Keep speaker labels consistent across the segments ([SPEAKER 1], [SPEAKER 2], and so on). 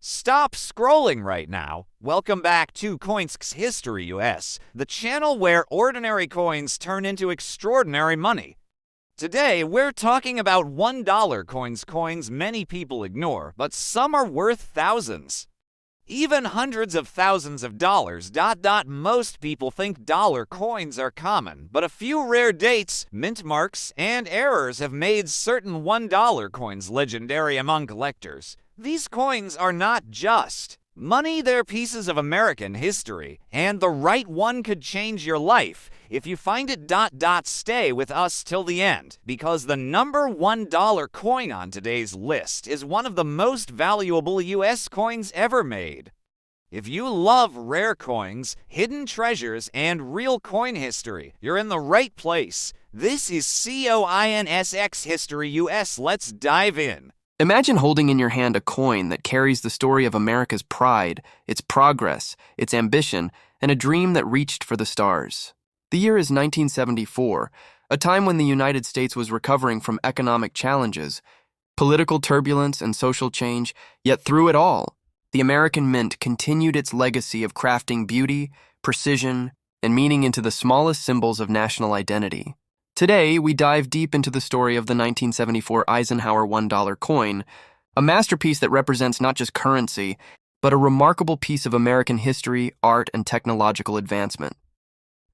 [SPEAKER 1] Stop scrolling right now. Welcome back to COINSX History US, the channel where ordinary coins turn into extraordinary money. Today, we're talking about $1 coins many people ignore, but some are worth thousands. Even hundreds of thousands of dollars. Most people think dollar coins are common, but a few rare dates, mint marks, and errors have made certain $1 coins legendary among collectors. These coins are not just money, they're pieces of American history, and the right one could change your life. If you find it, stay with us till the end, because the number $1 coin on today's list is one of the most valuable US coins ever made. If you love rare coins, hidden treasures, and real coin history, you're in the right place. This is COINSX History US. Let's dive in.
[SPEAKER 2] Imagine holding in your hand a coin that carries the story of America's pride, its progress, its ambition, and a dream that reached for the stars. The year is 1974, a time when the United States was recovering from economic challenges, political turbulence, and social change, yet through it all, the American Mint continued its legacy of crafting beauty, precision, and meaning into the smallest symbols of national identity. Today, we dive deep into the story of the 1974 Eisenhower $1 coin, a masterpiece that represents not just currency, but a remarkable piece of American history, art, and technological advancement.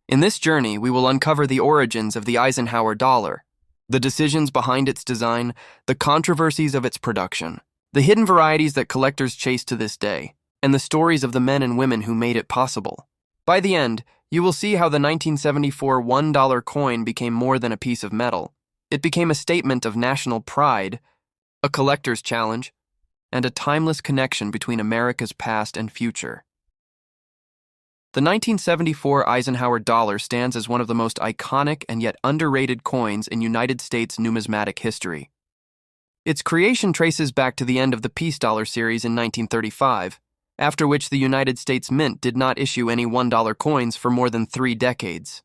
[SPEAKER 2] In this journey, we will uncover the origins of the Eisenhower dollar, the decisions behind its design, the controversies of its production, the hidden varieties that collectors chase to this day, and the stories of the men and women who made it possible. By the end, you will see how the 1974 $1 coin became more than a piece of metal. It became a statement of national pride, a collector's challenge, and a timeless connection between America's past and future. The 1974 Eisenhower dollar stands as one of the most iconic and yet underrated coins in United States numismatic history. Its creation traces back to the end of the Peace Dollar series in 1935, after which the United States Mint did not issue any $1 coins for more than 3 decades.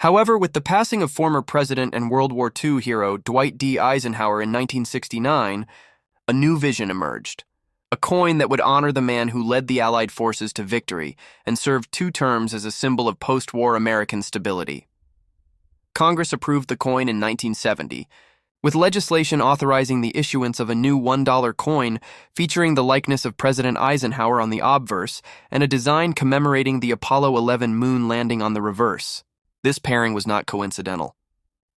[SPEAKER 2] However, with the passing of former President and World War II hero Dwight D. Eisenhower in 1969, a new vision emerged. A coin that would honor the man who led the Allied forces to victory and served 2 terms as a symbol of post-war American stability. Congress approved the coin in 1970, with legislation authorizing the issuance of a new $1 coin featuring the likeness of President Eisenhower on the obverse and a design commemorating the Apollo 11 moon landing on the reverse. This pairing was not coincidental.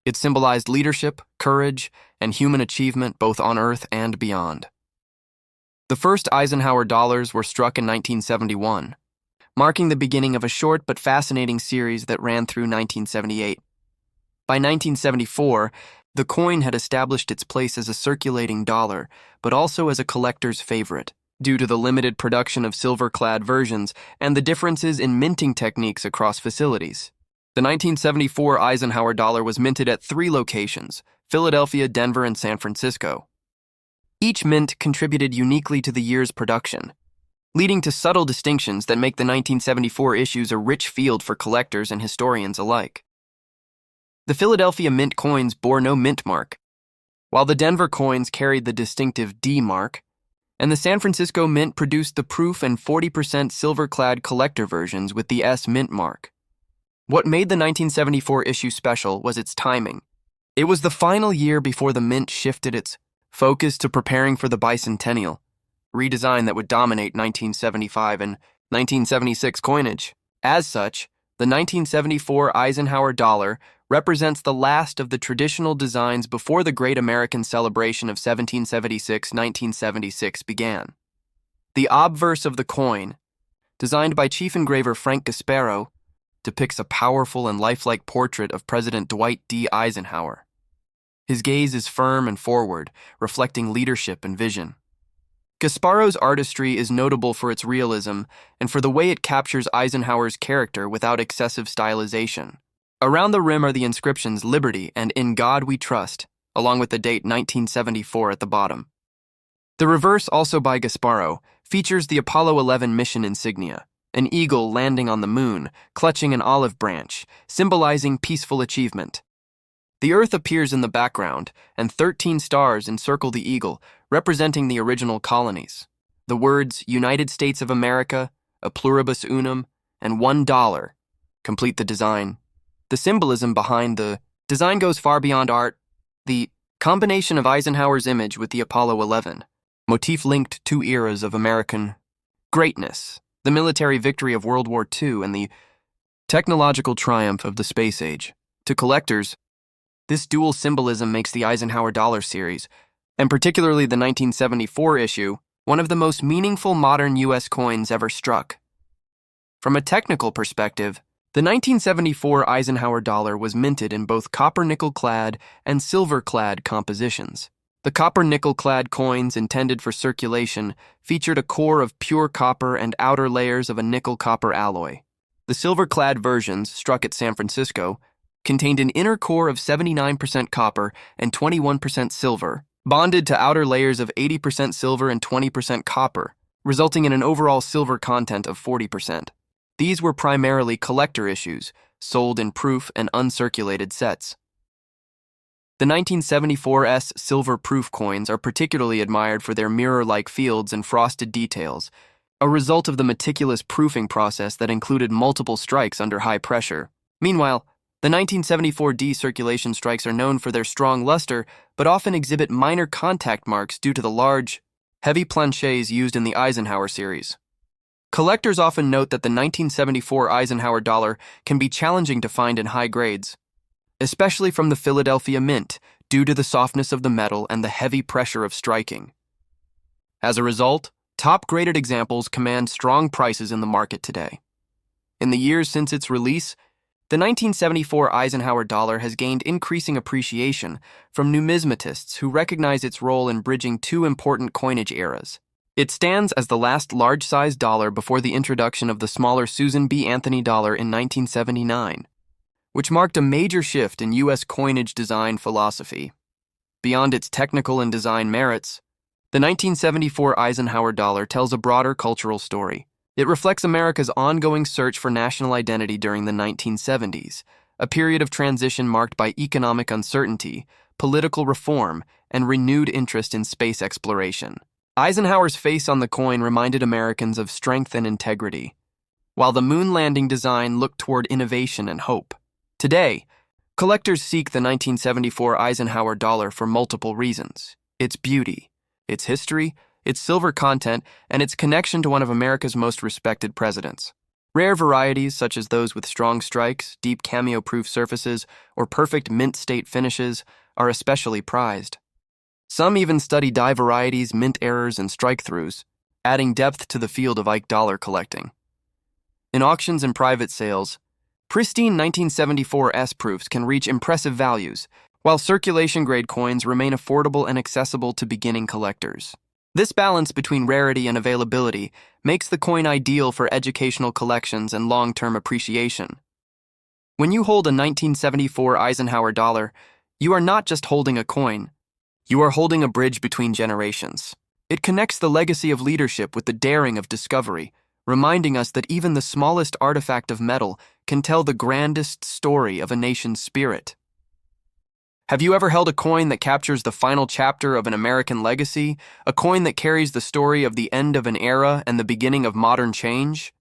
[SPEAKER 2] It symbolized leadership, courage, and human achievement both on Earth and beyond. The first Eisenhower dollars were struck in 1971, marking the beginning of a short but fascinating series that ran through 1978. By 1974, the coin had established its place as a circulating dollar, but also as a collector's favorite, due to the limited production of silver-clad versions and the differences in minting techniques across facilities. The 1974 Eisenhower dollar was minted at 3 locations: Philadelphia, Denver, and San Francisco. Each mint contributed uniquely to the year's production, leading to subtle distinctions that make the 1974 issues a rich field for collectors and historians alike. The Philadelphia Mint coins bore no mint mark, while the Denver coins carried the distinctive D mark, and the San Francisco Mint produced the proof and 40% silver-clad collector versions with the S mint mark. What made the 1974 issue special was its timing. It was the final year before the Mint shifted its focus to preparing for the bicentennial, redesign that would dominate 1975 and 1976 coinage. As such, the 1974 Eisenhower dollar represents the last of the traditional designs before the Great American Celebration of 1776-1976 began. The obverse of the coin, designed by Chief Engraver Frank Gasparo, depicts a powerful and lifelike portrait of President Dwight D. Eisenhower. His gaze is firm and forward, reflecting leadership and vision. Gasparo's artistry is notable for its realism and for the way it captures Eisenhower's character without excessive stylization. Around the rim are the inscriptions "Liberty" and "In God We Trust," along with the date 1974 at the bottom. The reverse, also by Gasparo, features the Apollo 11 mission insignia, an eagle landing on the moon, clutching an olive branch, symbolizing peaceful achievement. The Earth appears in the background, and 13 stars encircle the eagle, representing the original colonies. The words United States of America, a pluribus unum, and $1 complete the design. The symbolism behind the design goes far beyond art. The combination of Eisenhower's image with the Apollo 11 motif linked two eras of American greatness, the military victory of World War II and the technological triumph of the space age. To collectors, this dual symbolism makes the Eisenhower dollar series, and particularly the 1974 issue, one of the most meaningful modern U.S. coins ever struck. From a technical perspective, the 1974 Eisenhower dollar was minted in both copper-nickel-clad and silver-clad compositions. The copper-nickel-clad coins intended for circulation featured a core of pure copper and outer layers of a nickel-copper alloy. The silver-clad versions, struck at San Francisco, contained an inner core of 79% copper and 21% silver, bonded to outer layers of 80% silver and 20% copper, resulting in an overall silver content of 40%. These were primarily collector issues, sold in proof and uncirculated sets. The 1974's silver proof coins are particularly admired for their mirror-like fields and frosted details, a result of the meticulous proofing process that included multiple strikes under high pressure. Meanwhile, the 1974 D-circulation strikes are known for their strong luster, but often exhibit minor contact marks due to the large, heavy planchets used in the Eisenhower series. Collectors often note that the 1974 Eisenhower dollar can be challenging to find in high grades, especially from the Philadelphia Mint, due to the softness of the metal and the heavy pressure of striking. As a result, top-graded examples command strong prices in the market today. In the years since its release, the 1974 Eisenhower dollar has gained increasing appreciation from numismatists who recognize its role in bridging two important coinage eras. It stands as the last large-sized dollar before the introduction of the smaller Susan B. Anthony dollar in 1979, which marked a major shift in U.S. coinage design philosophy. Beyond its technical and design merits, the 1974 Eisenhower dollar tells a broader cultural story. It reflects America's ongoing search for national identity during the 1970s, a period of transition marked by economic uncertainty, political reform, and renewed interest in space exploration. Eisenhower's face on the coin reminded Americans of strength and integrity, while the moon landing design looked toward innovation and hope. Today, collectors seek the 1974 Eisenhower dollar for multiple reasons: its beauty, its history, its silver content, and its connection to one of America's most respected presidents. Rare varieties, such as those with strong strikes, deep cameo-proof surfaces, or perfect mint-state finishes, are especially prized. Some even study die varieties, mint errors, and strike-throughs, adding depth to the field of Ike dollar collecting. In auctions and private sales, pristine 1974 S-proofs can reach impressive values, while circulation-grade coins remain affordable and accessible to beginning collectors. This balance between rarity and availability makes the coin ideal for educational collections and long-term appreciation. When you hold a 1974 Eisenhower dollar, you are not just holding a coin. You are holding a bridge between generations. It connects the legacy of leadership with the daring of discovery, reminding us that even the smallest artifact of metal can tell the grandest story of a nation's spirit. Have you ever held a coin that captures the final chapter of an American legacy, a coin that carries the story of the end of an era and the beginning of modern change?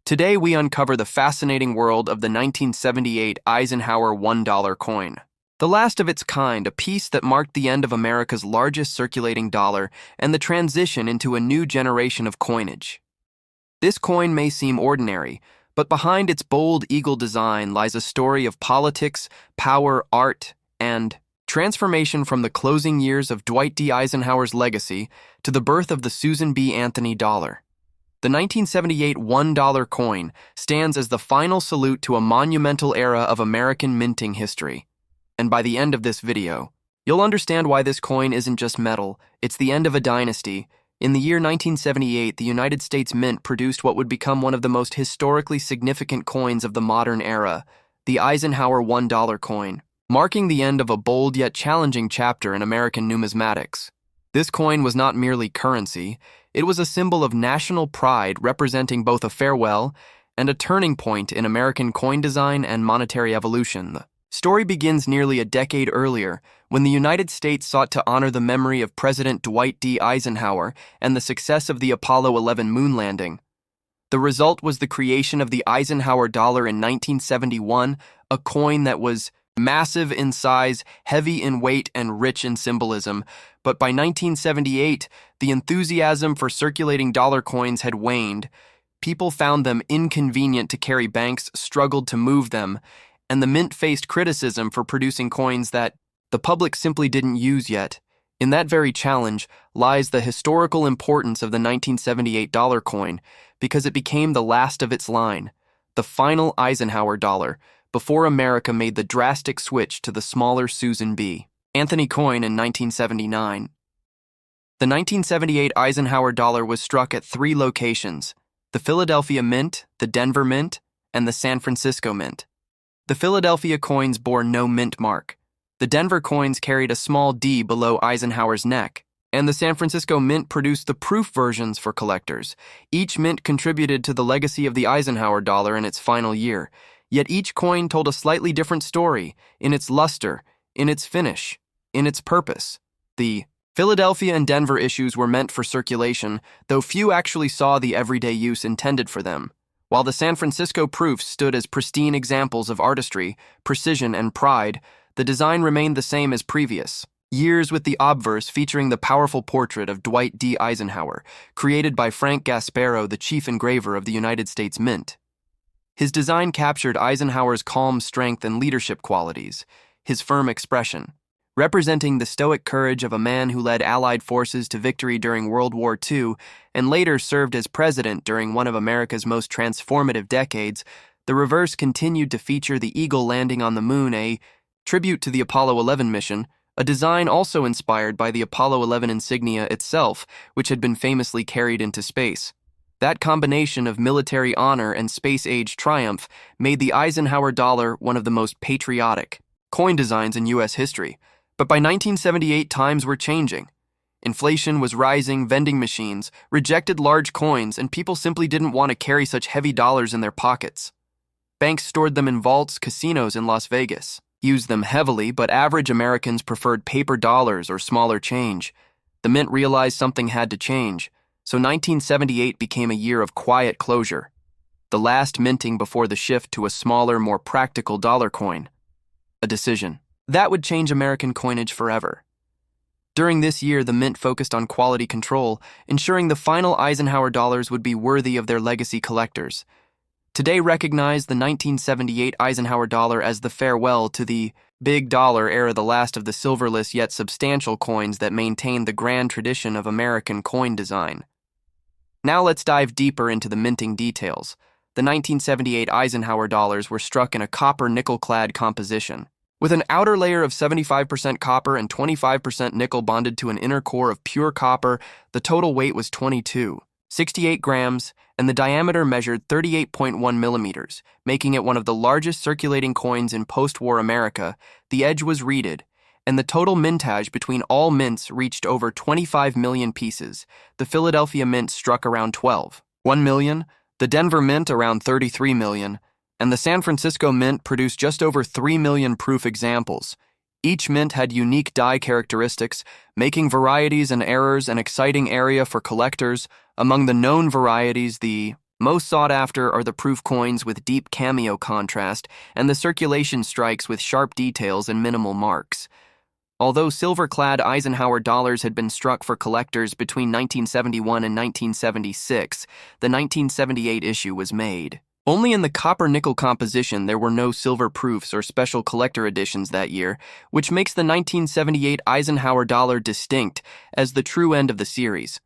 [SPEAKER 2] Today we uncover the fascinating world of the 1978 Eisenhower $1 coin. The last of its kind, a piece that marked the end of America's largest circulating dollar and the transition into a new generation of coinage. This coin may seem ordinary, but behind its bold eagle design lies a story of politics, power, art, and transformation from the closing years of Dwight D. Eisenhower's legacy to the birth of the Susan B. Anthony dollar. The 1978 $1 coin stands as the final salute to a monumental era of American minting history. And by the end of this video, you'll understand why this coin isn't just metal, it's the end of a dynasty. In the year 1978, the United States Mint produced what would become one of the most historically significant coins of the modern era, the Eisenhower $1 coin, marking the end of a bold yet challenging chapter in American numismatics. This coin was not merely currency, it was a symbol of national pride representing both a farewell and a turning point in American coin design and monetary evolution. Story begins nearly a decade earlier, when the United States sought to honor the memory of President Dwight D. Eisenhower and the success of the Apollo 11 moon landing. The result was the creation of the Eisenhower dollar in 1971, a coin that was massive in size, heavy in weight, and rich in symbolism. But by 1978, the enthusiasm for circulating dollar coins had waned. People found them inconvenient to carry, banks struggled to move them, and the mint faced criticism for producing coins that the public simply didn't use yet. In that very challenge lies the historical importance of the 1978 dollar coin, because it became the last of its line, the final Eisenhower dollar, before America made the drastic switch to the smaller Susan B. Anthony coin in 1979. The 1978 Eisenhower dollar was struck at 3 locations: the Philadelphia Mint, the Denver Mint, and the San Francisco Mint. The Philadelphia coins bore no mint mark. The Denver coins carried a small D below Eisenhower's neck, and the San Francisco Mint produced the proof versions for collectors. Each mint contributed to the legacy of the Eisenhower dollar in its final year, yet each coin told a slightly different story, in its luster, in its finish, in its purpose. The Philadelphia and Denver issues were meant for circulation, though few actually saw the everyday use intended for them, while the San Francisco proofs stood as pristine examples of artistry, precision, and pride. The design remained the same as previous years, with the obverse featuring the powerful portrait of Dwight D. Eisenhower, created by Frank Gasparo, the chief engraver of the United States Mint. His design captured Eisenhower's calm strength and leadership qualities, his firm expression, representing the stoic courage of a man who led Allied forces to victory during World War II and later served as president during one of America's most transformative decades. The reverse continued to feature the eagle landing on the moon, a tribute to the Apollo 11 mission, a design also inspired by the Apollo 11 insignia itself, which had been famously carried into space. That combination of military honor and space-age triumph made the Eisenhower dollar one of the most patriotic coin designs in U.S. history. But by 1978, times were changing. Inflation was rising, vending machines rejected large coins, and people simply didn't want to carry such heavy dollars in their pockets. Banks stored them in vaults, casinos in Las Vegas used them heavily, but average Americans preferred paper dollars or smaller change. The Mint realized something had to change, so 1978 became a year of quiet closure, the last minting before the shift to a smaller, more practical dollar coin. A decision that would change American coinage forever. During this year, the Mint focused on quality control, ensuring the final Eisenhower dollars would be worthy of their legacy collectors. Today recognize the 1978 Eisenhower dollar as the farewell to the big dollar era, the last of the silverless yet substantial coins that maintain the grand tradition of American coin design. Now let's dive deeper into the minting details. The 1978 Eisenhower dollars were struck in a copper nickel-clad composition, with an outer layer of 75% copper and 25% nickel bonded to an inner core of pure copper. The total weight was 68 grams, and the diameter measured 38.1 millimeters, making it one of the largest circulating coins in post-war America. The edge was reeded, and the total mintage between all mints reached over 25 million pieces. The Philadelphia Mint struck around 1 million, the Denver Mint around 33 million, and the San Francisco Mint produced just over 3 million proof examples. Each mint had unique die characteristics, making varieties and errors an exciting area for collectors. Among the known varieties, the most sought after are the proof coins with deep cameo contrast and the circulation strikes with sharp details and minimal marks. Although silver-clad Eisenhower dollars had been struck for collectors between 1971 and 1976, the 1978 issue was made. Only in the copper-nickel composition there were no silver proofs or special collector editions that year, which makes the 1978 Eisenhower dollar distinct as the true end of the series.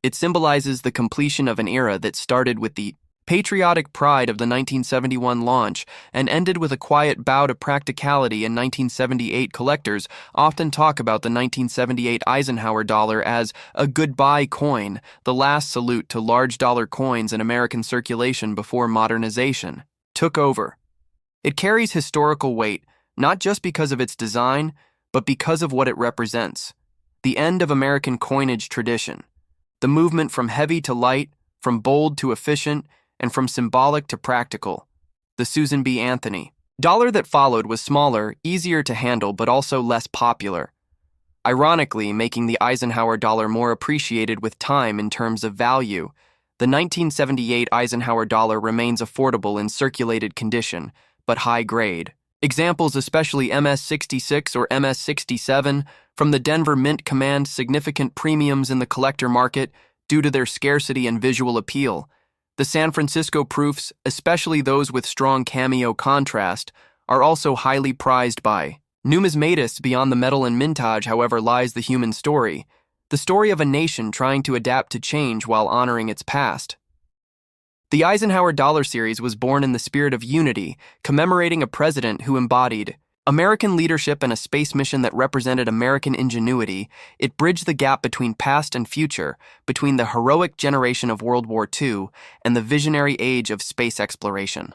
[SPEAKER 2] It symbolizes the completion of an era that started with the patriotic pride of the 1971 launch and ended with a quiet bow to practicality in 1978. Collectors often talk about the 1978 Eisenhower dollar as a goodbye coin, the last salute to large dollar coins in American circulation before modernization took over. It carries historical weight, not just because of its design, but because of what it represents: the end of American coinage tradition, the movement from heavy to light, from bold to efficient, and from symbolic to practical. The Susan B. Anthony Dollar that followed was smaller, easier to handle, but also less popular, ironically making the Eisenhower dollar more appreciated with time in terms of value. The 1978 Eisenhower dollar remains affordable in circulated condition, but high grade. Examples, especially MS-66 or MS-67, from the Denver Mint, command significant premiums in the collector market due to their scarcity and visual appeal. The San Francisco proofs, especially those with strong cameo contrast, are also highly prized by numismatists. Beyond the metal and mintage, however, lies the human story, the story of a nation trying to adapt to change while honoring its past. The Eisenhower Dollar Series was born in the spirit of unity, commemorating a president who embodied American leadership and a space mission that represented American ingenuity. It bridged the gap between past and future, between the heroic generation of World War II and the visionary age of space exploration.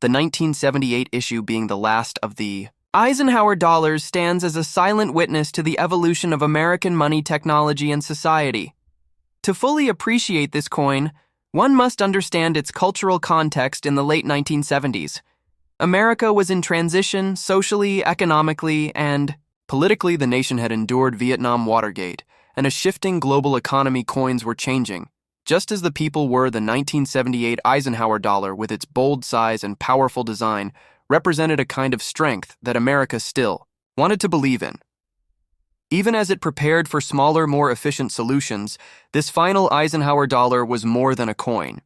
[SPEAKER 2] The 1978 issue, being the last of the Eisenhower dollars, stands as a silent witness to the evolution of American money, technology, and society. To fully appreciate this coin, one must understand its cultural context in the late 1970s. America was in transition socially, economically, and politically. The nation had endured Vietnam, Watergate, and a shifting global economy. Coins were changing, just as the people were. The 1978 Eisenhower dollar, with its bold size and powerful design, represented a kind of strength that America still wanted to believe in. Even as it prepared for smaller, more efficient solutions, this final Eisenhower dollar was more than a coin.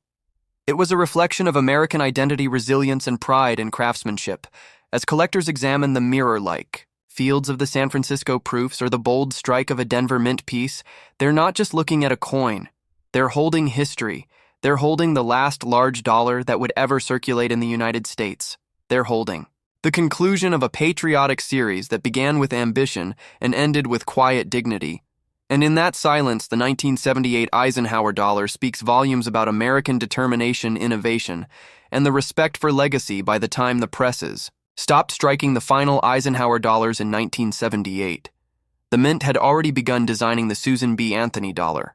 [SPEAKER 2] It was a reflection of American identity, resilience, and pride in craftsmanship. As collectors examine the mirror-like fields of the San Francisco proofs or the bold strike of a Denver Mint piece, they're not just looking at a coin. They're holding history. They're holding the last large dollar that would ever circulate in the United States. They're holding the conclusion of a patriotic series that began with ambition and ended with quiet dignity. And in that silence, the 1978 Eisenhower dollar speaks volumes about American determination, innovation, and the respect for legacy. By the time the presses stopped striking the final Eisenhower dollars in 1978, the Mint had already begun designing the Susan B. Anthony dollar,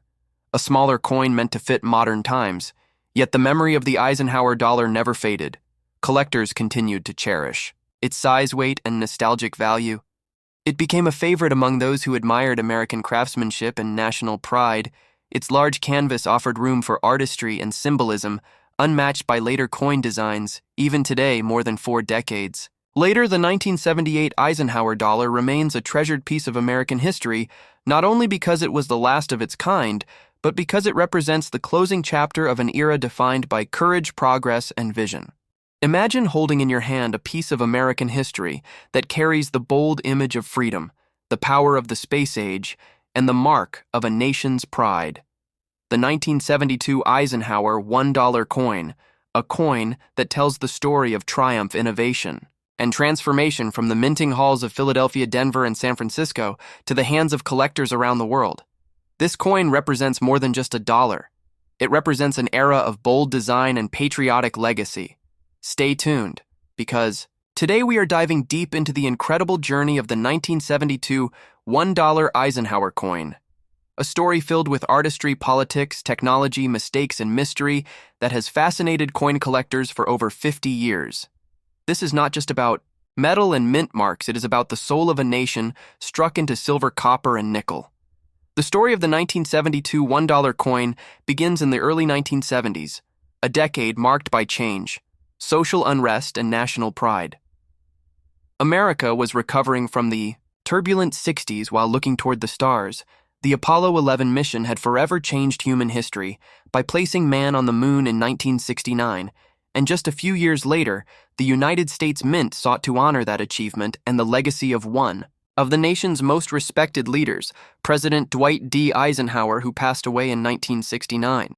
[SPEAKER 2] a smaller coin meant to fit modern times. Yet the memory of the Eisenhower dollar never faded. Collectors continued to cherish its size, weight, and nostalgic value. It became a favorite among those who admired American craftsmanship and national pride. Its large canvas offered room for artistry and symbolism, unmatched by later coin designs. Even today, more than 4 decades later, the 1978 Eisenhower dollar remains a treasured piece of American history, not only because it was the last of its kind, but because it represents the closing chapter of an era defined by courage, progress, and vision. Imagine holding in your hand a piece of American history that carries the bold image of freedom, the power of the space age, and the mark of a nation's pride. The 1972 Eisenhower $1 coin, a coin that tells the story of triumph, innovation, and transformation from the minting halls of Philadelphia, Denver, and San Francisco to the hands of collectors around the world. This coin represents more than just a dollar. It represents an era of bold design and patriotic legacy. Stay tuned, because today we are diving deep into the incredible journey of the 1972 $1 Eisenhower coin, a story filled with artistry, politics, technology, mistakes, and mystery that has fascinated coin collectors for over 50 years. This is not just about metal and mint marks, it is about the soul of a nation struck into silver, copper, and nickel. The story of the 1972 $1 coin begins in the early 1970s, a decade marked by change, social unrest, and national pride. America was recovering from the turbulent 60s while looking toward the stars. The Apollo 11 mission had forever changed human history by placing man on the moon in 1969, and just a few years later, the United States Mint sought to honor that achievement and the legacy of one of the nation's most respected leaders, President Dwight D. Eisenhower, who passed away in 1969.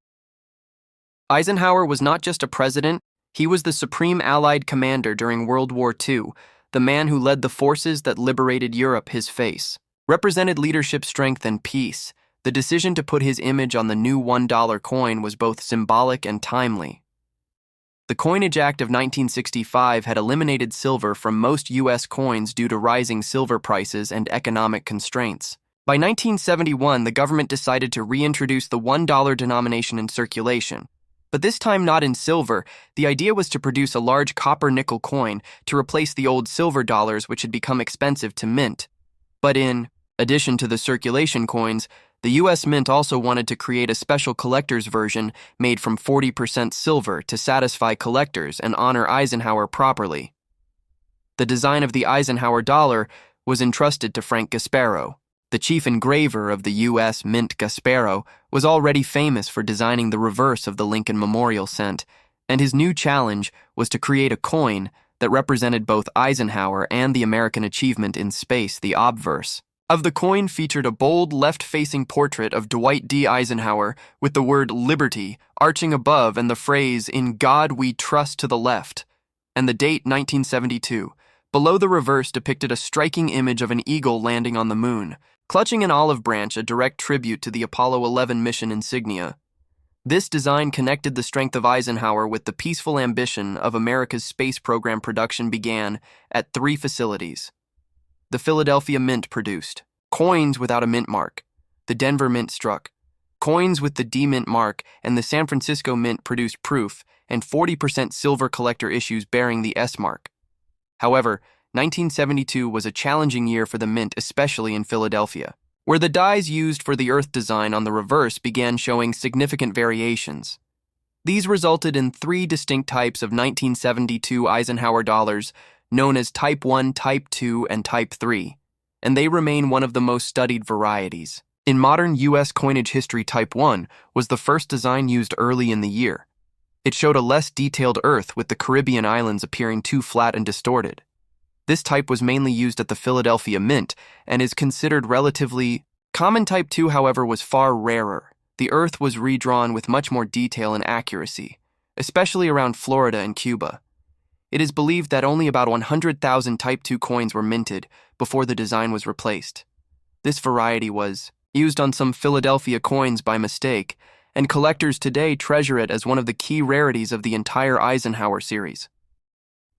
[SPEAKER 2] Eisenhower was not just a president, he was the supreme Allied commander during World War II, the man who led the forces that liberated Europe. His face represented leadership, strength, and peace. The decision to put his image on the new $1 coin was both symbolic and timely. The Coinage Act of 1965 had eliminated silver from most U.S. coins due to rising silver prices and economic constraints. By 1971, the government decided to reintroduce the $1 denomination in circulation. But this time not in silver. The idea was to produce a large copper-nickel coin to replace the old silver dollars which had become expensive to mint. But in addition to the circulation coins, the U.S. Mint also wanted to create a special collector's version made from 40% silver to satisfy collectors and honor Eisenhower properly. The design of the Eisenhower dollar was entrusted to Frank Gasparo. The chief engraver of the U.S. Mint, Gasparo, was already famous for designing the reverse of the Lincoln Memorial cent, and his new challenge was to create a coin that represented both Eisenhower and the American achievement in space, the obverse. Of the coin featured a bold left-facing portrait of Dwight D. Eisenhower with the word liberty arching above and the phrase, "In God we trust," to the left, and the date 1972. Below the reverse depicted a striking image of an eagle landing on the moon, clutching an olive branch, a direct tribute to the Apollo 11 mission insignia. This design connected the strength of Eisenhower with the peaceful ambition of America's space program. Production began at 3 facilities. The Philadelphia Mint produced coins without a mint mark. The Denver Mint struck coins with the D Mint mark, and the San Francisco Mint produced proof and 40% silver collector issues bearing the S mark. However, 1972 was a challenging year for the Mint, especially in Philadelphia, where the dies used for the Earth design on the reverse began showing significant variations. These resulted in 3 distinct types of 1972 Eisenhower dollars, known as Type 1, Type 2, and Type 3, and they remain one of the most studied varieties. In modern U.S. coinage history, Type 1 was the first design used early in the year. It showed a less detailed Earth, with the Caribbean islands appearing too flat and distorted. This type was mainly used at the Philadelphia Mint and is considered relatively common. Type 2, however, was far rarer. The Earth was redrawn with much more detail and accuracy, especially around Florida and Cuba. It is believed that only about 100,000 Type 2 coins were minted before the design was replaced. This variety was used on some Philadelphia coins by mistake, and collectors today treasure it as one of the key rarities of the entire Eisenhower series.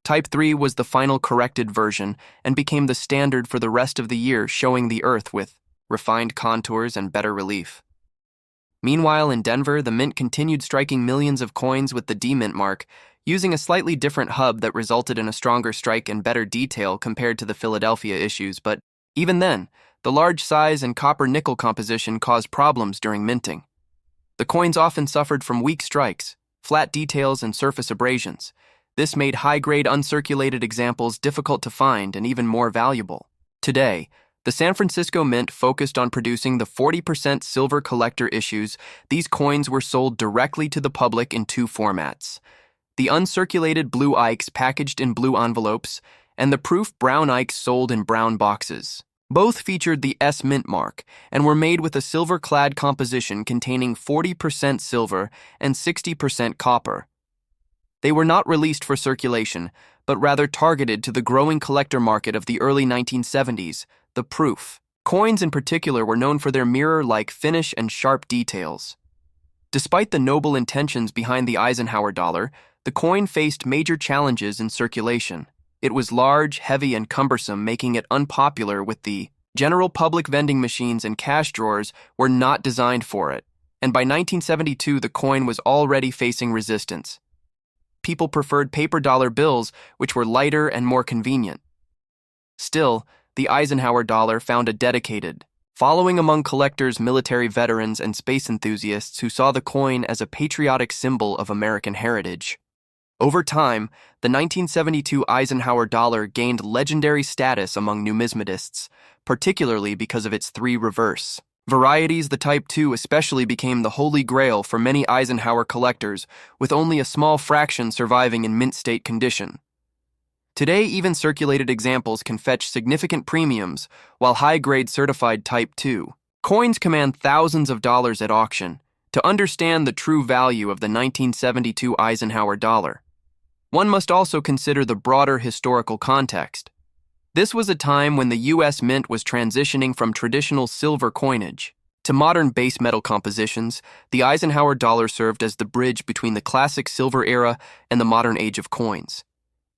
[SPEAKER 2] Type 3 was the final corrected version and became the standard for the rest of the year, showing the Earth with refined contours and better relief. Meanwhile, in Denver, the Mint continued striking millions of coins with the D Mint mark, using a slightly different hub that resulted in a stronger strike and better detail compared to the Philadelphia issues, but even then, the large size and copper-nickel composition caused problems during minting. The coins often suffered from weak strikes, flat details, and surface abrasions. This made high-grade uncirculated examples difficult to find and even more valuable. Today, the San Francisco Mint focused on producing the 40% silver collector issues. These coins were sold directly to the public in 2 formats: the uncirculated blue Ikes packaged in blue envelopes, and the proof brown Ikes sold in brown boxes. Both featured the S Mint mark and were made with a silver-clad composition containing 40% silver and 60% copper. They were not released for circulation, but rather targeted to the growing collector market of the early 1970s, the proof. Coins in particular were known for their mirror-like finish and sharp details. Despite the noble intentions behind the Eisenhower dollar, the coin faced major challenges in circulation. It was large, heavy, and cumbersome, making it unpopular with the general public. Vending machines and cash drawers were not designed for it, and by 1972 the coin was already facing resistance. People preferred paper dollar bills, which were lighter and more convenient. Still, the Eisenhower dollar found a dedicated following among collectors, military veterans, and space enthusiasts who saw the coin as a patriotic symbol of American heritage. Over time, the 1972 Eisenhower dollar gained legendary status among numismatists, particularly because of its 3 reverse varieties. The Type 2 especially became the holy grail for many Eisenhower collectors, with only a small fraction surviving in mint state condition. Today, even circulated examples can fetch significant premiums, while high-grade certified Type 2 coins command thousands of dollars at auction. To understand the true value of the 1972 Eisenhower dollar, one must also consider the broader historical context. This was a time when the U.S. Mint was transitioning from traditional silver coinage to modern base metal compositions. The Eisenhower dollar served as the bridge between the classic silver era and the modern age of coins.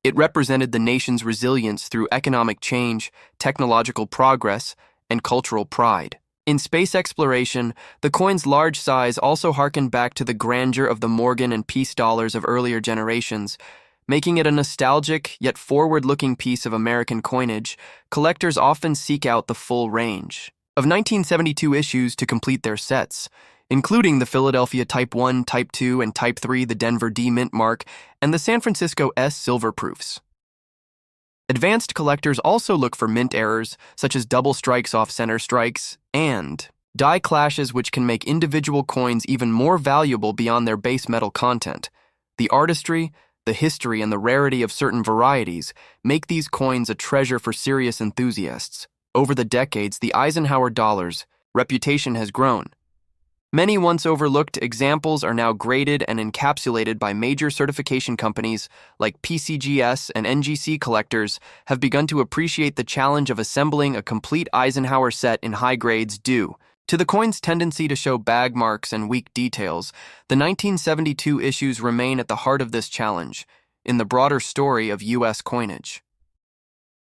[SPEAKER 2] It represented the nation's resilience through economic change, technological progress, and cultural pride. In space exploration, the coin's large size also harkened back to the grandeur of the Morgan and Peace dollars of earlier generations. Making it a nostalgic yet forward-looking piece of American coinage, collectors often seek out the full range of 1972 issues to complete their sets, including the Philadelphia Type 1, Type 2, and Type 3, the Denver D Mint Mark, and the San Francisco S Silver Proofs. Advanced collectors also look for mint errors, such as double strikes off center strikes, and die clashes which can make individual coins even more valuable beyond their base metal content. The artistry, the history, and the rarity of certain varieties make these coins a treasure for serious enthusiasts. Over the decades, the Eisenhower dollar's reputation has grown. Many once overlooked examples are now graded and encapsulated by major certification companies like PCGS and NGC. Collectors have begun to appreciate the challenge of assembling a complete Eisenhower set in high grades due to the coin's tendency to show bag marks and weak details. The 1972 issues remain at the heart of this challenge in the broader story of U.S. coinage.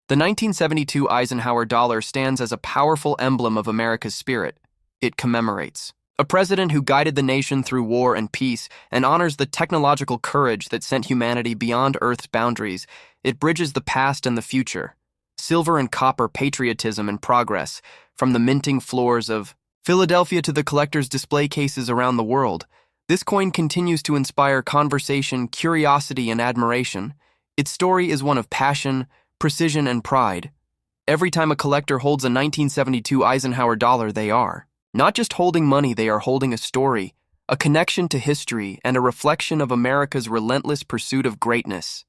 [SPEAKER 2] The 1972 Eisenhower dollar stands as a powerful emblem of America's spirit. It commemorates a president who guided the nation through war and peace and honors the technological courage that sent humanity beyond Earth's boundaries. It bridges the past and the future. Silver and copper patriotism and progress, from the minting floors of Philadelphia to the collector's display cases around the world. This coin continues to inspire conversation, curiosity, and admiration. Its story is one of passion, precision, and pride. Every time a collector holds a 1972 Eisenhower dollar, they are not just holding money, they are holding a story, a connection to history, and a reflection of America's relentless pursuit of greatness.